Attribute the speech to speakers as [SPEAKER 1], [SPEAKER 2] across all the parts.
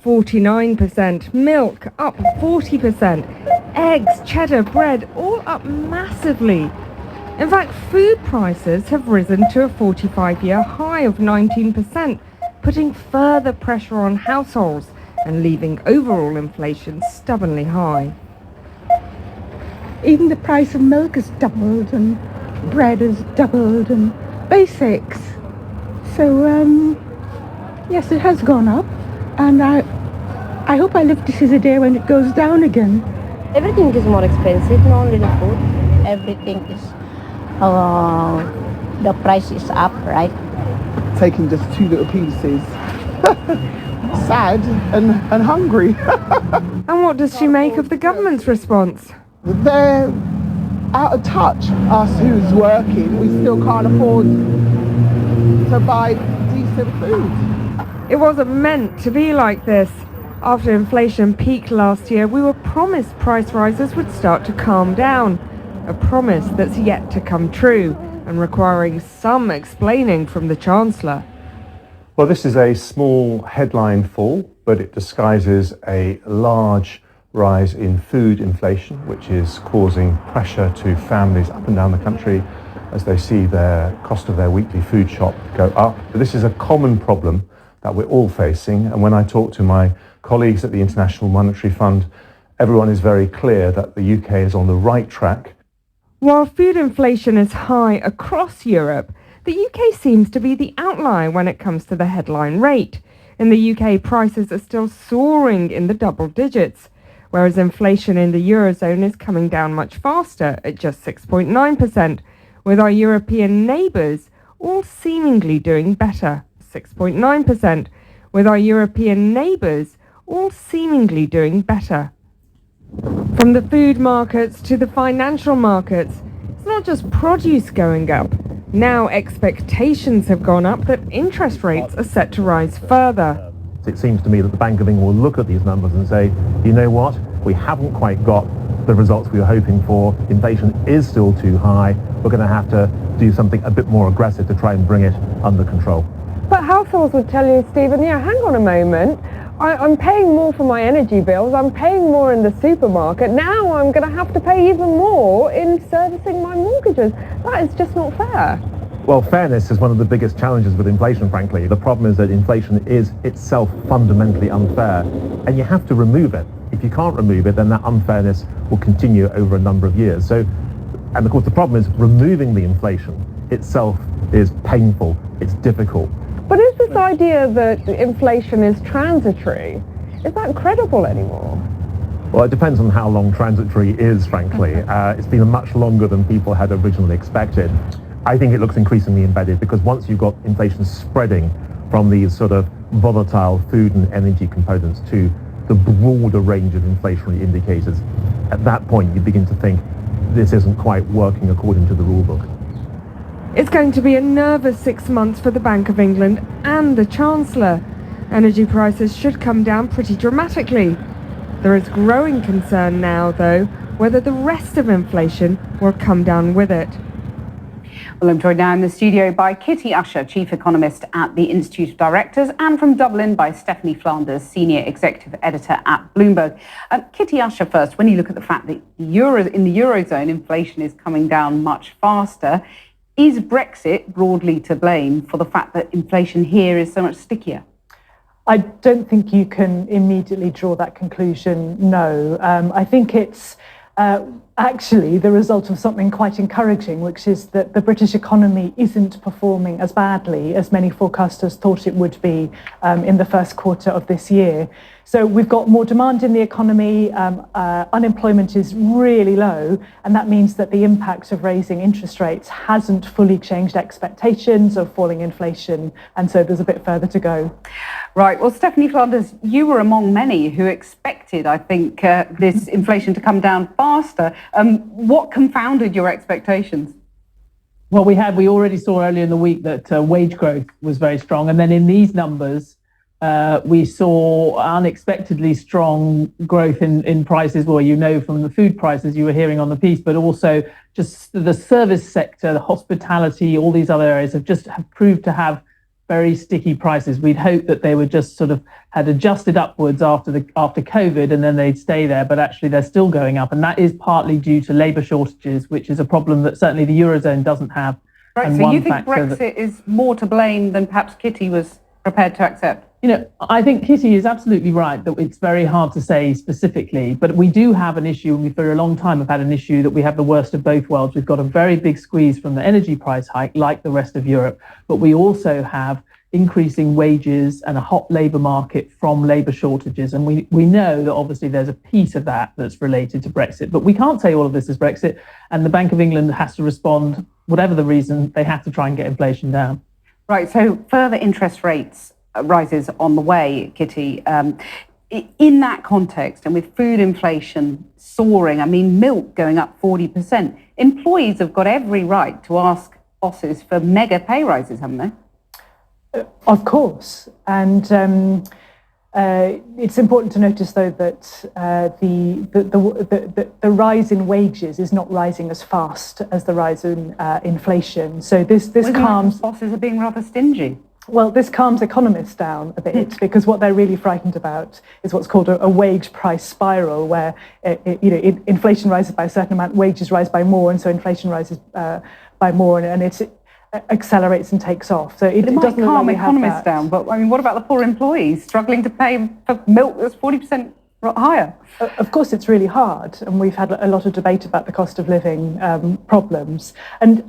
[SPEAKER 1] 49%, milk up 40%, eggs, cheddar, bread all up massively. In fact, food prices have risen to a 45-year high of 19%, putting further pressure on households and leaving overall inflation stubbornly high.
[SPEAKER 2] Even the price of milk has doubled and bread has doubled and basics. So, yes, it has gone up, and I hope I live to see the day when it goes down again.
[SPEAKER 3] Everything is more expensive, not only the food. Everything is, the price is up, right?
[SPEAKER 4] Taking just 2 little pieces. Sad and hungry.
[SPEAKER 1] And what does she make of the government's response?
[SPEAKER 4] They're out of touch. Us who's working, we still can't afford to buy decent food.
[SPEAKER 1] It wasn't meant to be like this. After inflation peaked last year, we were promised price rises would start to calm down. A promise that's yet to come true and requiring some explaining from the Chancellor.
[SPEAKER 5] Well, this is a small headline fall, but it disguises a large rise in food inflation, which is causing pressure to families up and down the country as they see their cost of their weekly food shop go up. But this is a common problem that we're all facing, and when I talk to my colleagues at the International Monetary Fund, everyone is very clear that the UK is on the right track.
[SPEAKER 1] While food inflation is high across Europe, the UK seems to be the outlier when it comes to the headline rate. In the UK, prices are still soaring in the double digits, whereas inflation in the Eurozone is coming down much faster at just 6.9%, with our European neighbours all seemingly doing better. 6.9%, with our European neighbours all seemingly doing better. From the food markets to the financial markets, it's not just produce going up. Now expectations have gone up that interest rates are set to rise further.
[SPEAKER 6] It seems to me that the Bank of England will look at these numbers and say, you know what, we haven't quite got the results we were hoping for. Inflation is still too high. We're going to have to do something a bit more aggressive to try and bring it under control.
[SPEAKER 1] But households would tell you, Stephen, hang on a moment. I'm paying more for my energy bills. I'm paying more in the supermarket. Now I'm going to have to pay even more in servicing my mortgages. That is just not fair.
[SPEAKER 6] Well, fairness is one of the biggest challenges with inflation, frankly. The problem is that inflation is itself fundamentally unfair, and you have to remove it. If you can't remove it, then that unfairness will continue over a number of years. So, and of course, the problem is removing the inflation itself is painful. It's difficult.
[SPEAKER 1] But is this idea that inflation is transitory, is that credible anymore?
[SPEAKER 6] Well, it depends on how long transitory is, frankly. It's been much longer than people had originally expected. I think it looks increasingly embedded because once you've got inflation spreading from these sort of volatile food and energy components to the broader range of inflationary indicators, at that point you begin to think this isn't quite working according to the rule book.
[SPEAKER 1] It's going to be a nervous 6 months for the Bank of England and the Chancellor. Energy prices should come down pretty dramatically. There is growing concern now, though, whether the rest of inflation will come down with it.
[SPEAKER 7] Well, I'm joined now in the studio by Kitty Usher, Chief Economist at the Institute of Directors, and from Dublin by Stephanie Flanders, Senior Executive Editor at Bloomberg. Kitty Usher first, when you look at the fact that in the Eurozone, inflation is coming down much faster, is Brexit broadly to blame for the fact that inflation here is so much stickier?
[SPEAKER 8] I don't think you can immediately draw that conclusion, no. I think it's actually the result of something quite encouraging, which is that the British economy isn't performing as badly as many forecasters thought it would be in the first quarter of this year. So we've got more demand in the economy, unemployment is really low, and that means that the impact of raising interest rates hasn't fully changed expectations of falling inflation, and so there's a bit further to go.
[SPEAKER 7] Right, well, Stephanie Flanders, you were among many who expected, I think, this inflation to come down faster. What confounded your expectations?
[SPEAKER 9] Well, we already saw earlier in the week that wage growth was very strong, and then in these numbers, we saw unexpectedly strong growth in prices. Well, from the food prices you were hearing on the piece, but also just the service sector, the hospitality, all these other areas have proved to have very sticky prices. We'd hoped that they were just sort of had adjusted upwards after COVID, and then they'd stay there, but actually they're still going up, and that is partly due to labour shortages, which is a problem that certainly the Eurozone doesn't have.
[SPEAKER 7] Right,
[SPEAKER 9] and
[SPEAKER 7] so you think Brexit is more to blame than perhaps Kitty was prepared to accept?
[SPEAKER 9] You know, I think Kitty is absolutely right that it's very hard to say specifically, but we do have an issue, and we for a long time have had an issue that we have the worst of both worlds. We've got a very big squeeze from the energy price hike, like the rest of Europe, but we also have increasing wages and a hot labour market from labour shortages. And we know that obviously there's a piece of that that's related to Brexit, but we can't say all of this is Brexit, and the Bank of England has to respond, whatever the reason, they have to try and get inflation down.
[SPEAKER 7] Right, so further interest rates rises on the way, Kitty. In that context, and with food inflation soaring, I mean, milk going up 40%, employees have got every right to ask bosses for mega pay rises, haven't they?
[SPEAKER 8] Of course. And it's important to notice, though, that the rise in wages is not rising as fast as the rise in inflation. So this calms...
[SPEAKER 7] Bosses are being rather stingy.
[SPEAKER 8] Well, this calms economists down a bit, because what they're really frightened about is what's called a wage price spiral, where inflation rises by a certain amount, wages rise by more, and so inflation rises by more, and it accelerates and takes off. So it doesn't
[SPEAKER 7] calm economists down. But I mean, what about the poor employees struggling to pay for milk that's 40% higher?
[SPEAKER 8] Of course, it's really hard, and we've had a lot of debate about the cost of living problems. And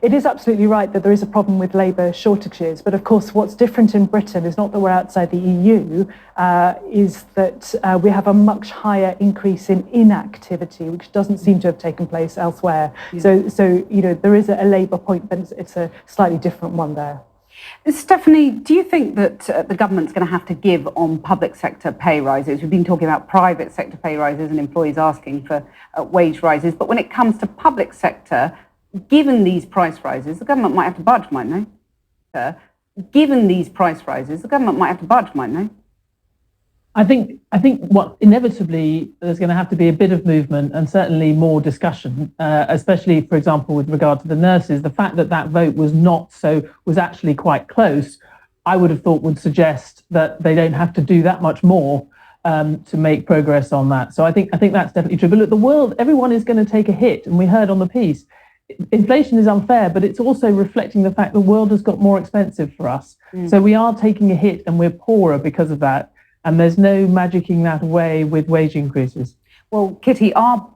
[SPEAKER 8] it is absolutely right that there is a problem with labour shortages. But of course, what's different in Britain is not that we're outside the EU, is that we have a much higher increase in inactivity, which doesn't seem to have taken place elsewhere. Yeah. So there is a labour point, but it's a slightly different one there.
[SPEAKER 7] Stephanie, do you think that the government's going to have to give on public sector pay rises? We've been talking about private sector pay rises and employees asking for wage rises, but when it comes to public sector, given these price rises, the government might have to budge, mightn't they? Given these price rises, the government might have to budge, mightn't they?
[SPEAKER 9] I think what inevitably there's going to have to be a bit of movement and certainly more discussion, especially, for example, with regard to the nurses. The fact that that vote was actually quite close, I would have thought would suggest that they don't have to do that much more to make progress on that. So I think that's definitely true. But look, everyone is going to take a hit, and we heard on the piece, inflation is unfair, but it's also reflecting the fact the world has got more expensive for us. So we are taking a hit, and we're poorer because of that. And there's no magicking that away with wage increases.
[SPEAKER 7] Well, Kitty, are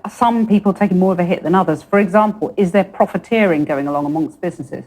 [SPEAKER 7] some people taking more of a hit than others? For example, is there profiteering going along amongst businesses?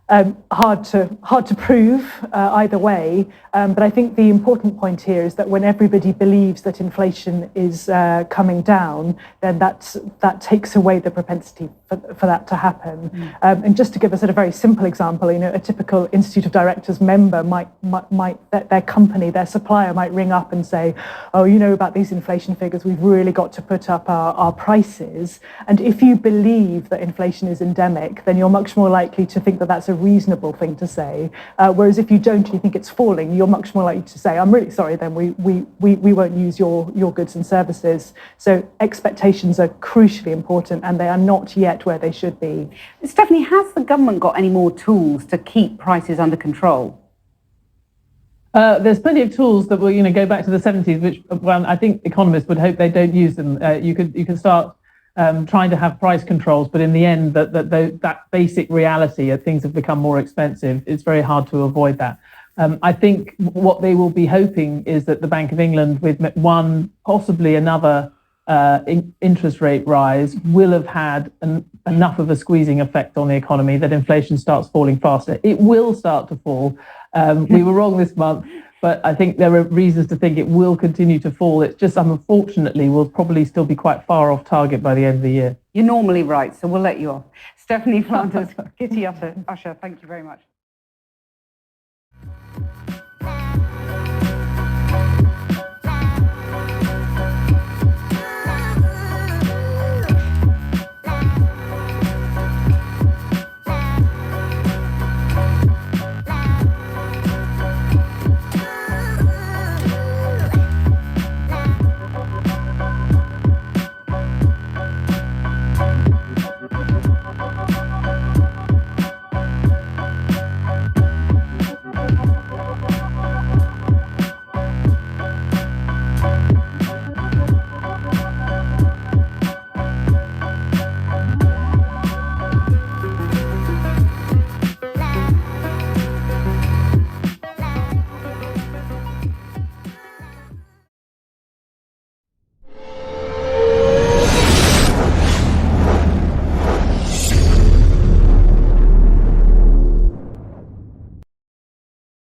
[SPEAKER 8] Hard to prove either way, but I think the important point here is that when everybody believes that inflation is coming down, then that takes away the propensity for that to happen. And just to give us a very simple example, a typical Institute of Directors member might their company, their supplier might ring up and say, oh, about these inflation figures, we've really got to put up our prices. And if you believe that inflation is endemic, then you're much more likely to think that that's a reasonable thing to say. Whereas if you don't, you think it's falling, you're much more likely to say, I'm really sorry, then we won't use your goods and services. So expectations are crucially important, and they are not yet where they should be.
[SPEAKER 7] Stephanie, has the government got any more tools to keep prices under control?
[SPEAKER 9] There's plenty of tools that will, go back to the 70s, which, well, I think economists would hope they don't use them. You can start trying to have price controls, but in the end, that basic reality of things have become more expensive. It's very hard to avoid that. I think what they will be hoping is that the Bank of England, with one, possibly another interest rate rise, will have had enough of a squeezing effect on the economy that inflation starts falling faster. It will start to fall. We were wrong this month, but I think there are reasons to think it will continue to fall. It's just, unfortunately, we'll probably still be quite far off target by the end of the year.
[SPEAKER 7] You're normally right, so we'll let you off. Stephanie Flanders, Kitty Usher, thank you very much.